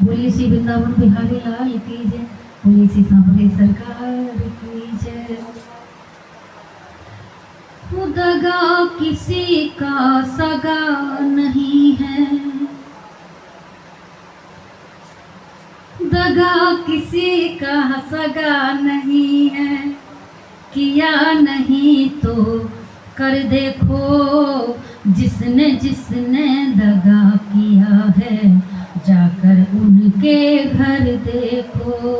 बोलिए श्री वृंदावन बिहारी लाल की जय। बोलिए श्री सांवरे सरकार की जय। दगा किसी का सगा नहीं है, दगा किसी का सगा नहीं है, किया नहीं तो कर देखो, जिसने जिसने दगा किया है जाकर उनके घर देखो।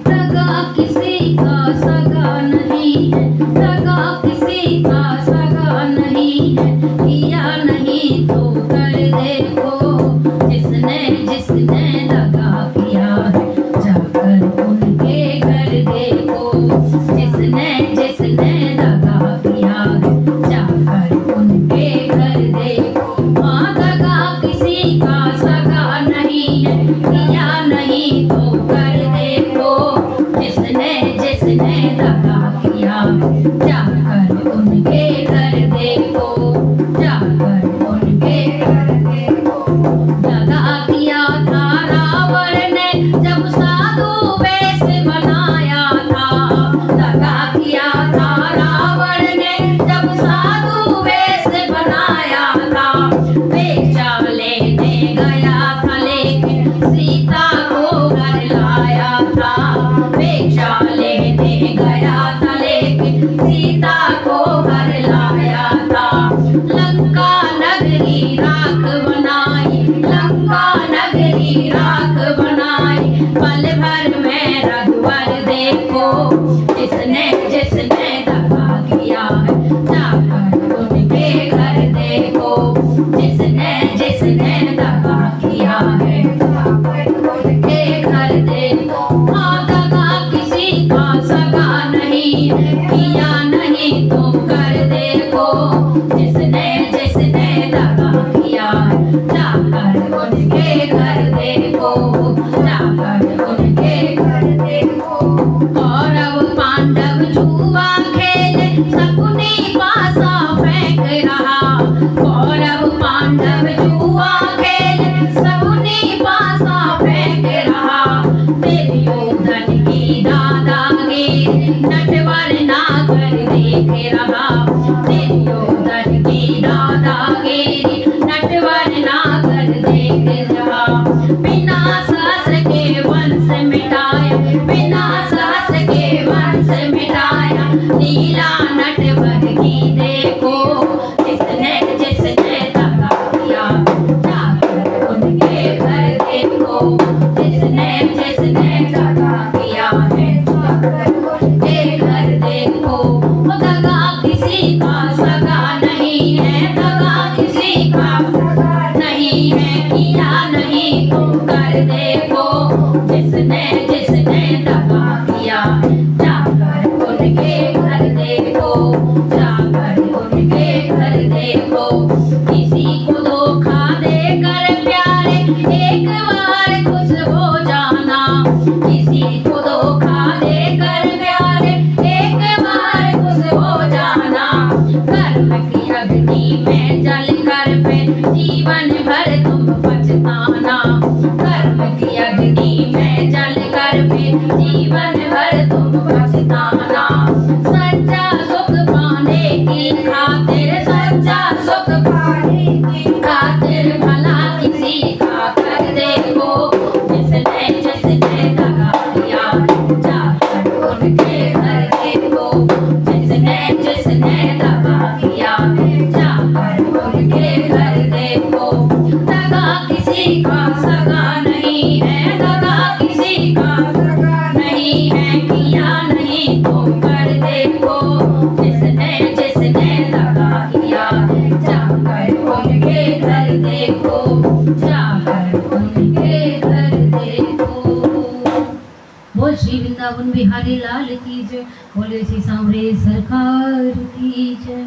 दगा किसी का सगा नहीं है, दगा किसी का सगा नहीं है, किया नहीं तो कर देखो, जिसने जिसने दगा किया है जाकर उनके घर देखो, जिसने जिसने दगा किया है जाकर उनके घर देखो। हाँ, दगा किसी का सगा नहीं है, किया नहीं तो कर देखो, जिसने जिसने दगा किया जाकर उनके घर देखो, जाकर उनके घर देखो। दगा किया था रावण ने जब साधु वेश बनाया था, दगा किया था रावण ने जब साधु वेश बनाया था, भिक्षा लेने गया था लेकिन सीता को घर लाया था, भिक्षा लेने गया था लेकिन सीता को घर लाया था। लंका नगरी राख बनाई, लंका नगरी राख बनाई, पल भर में रघुवर देखो, जिसने जिसने दगा किया है जाकर उनके घर देखो, जिसने जिसने दगा किया है जाकर उनके घर देखो। हाँ, दगा किसी का सगा नहीं है, किया नहीं तो कर देखो, जिसने जिसने दगा किया है जाकर उनके घर देखो, जाकर उनके घर देखो। और अब पांडव जुआ खेले शकुनी पासा फेंक रहा, और अब पांडव जुआ खेले शकुनी पासा फेंक रहा, दुर्योधन की दादागिरी नटवर नागर देख रहा, दुर्योधन की दादागिरी नटवर नागर देख रहा। बिना सास के वंश मिटाया, बिना सास के वंश मिटाया, लीला नटवर की देखो, जिसने जिसने दगा किया जाकर उनके घर देखो, जिसने जिसने दगा किया है जाकर उनके घर देखो। दगा किसी का सगा नहीं है, दगा किसी का सगा नहीं है, किया नहीं तो कर देखो, जिसने जिसने दगा किया जाकर उनके घर देखो, जाकर उनके घर देखो। किसी को धोखा देकर प्यारे एक बार खुश हो जाना, किसी को धोखा देकर प्यारे एक बार खुश हो जाना, कर्म की अग्नि में जल कर फिर जीवन भर तुम पछताना, कर्म की अग्नि में जल कर फिर जीवन भर तुम पछताना। सच्चा सुख पाने की खातिर, सच्चा सुख पाने की खातिर भला किसी का कर देखो, जिसने जिसने दगा किया जाकर उनके घर देखो, जिसने जिसने दगा किया जाकर उनके घर देखो। दगा किसी का सगा नहीं है, दगा किसी का सगा नहीं है, किया नहीं तो कर देखो, जिसने जिसने दगा किया जाकर उनके घर देखो, जाकर उनके घर देखो। बोल श्री वृंदावन बिहारी लाल की जय। बोले श्री सांवरे सरकार की जय।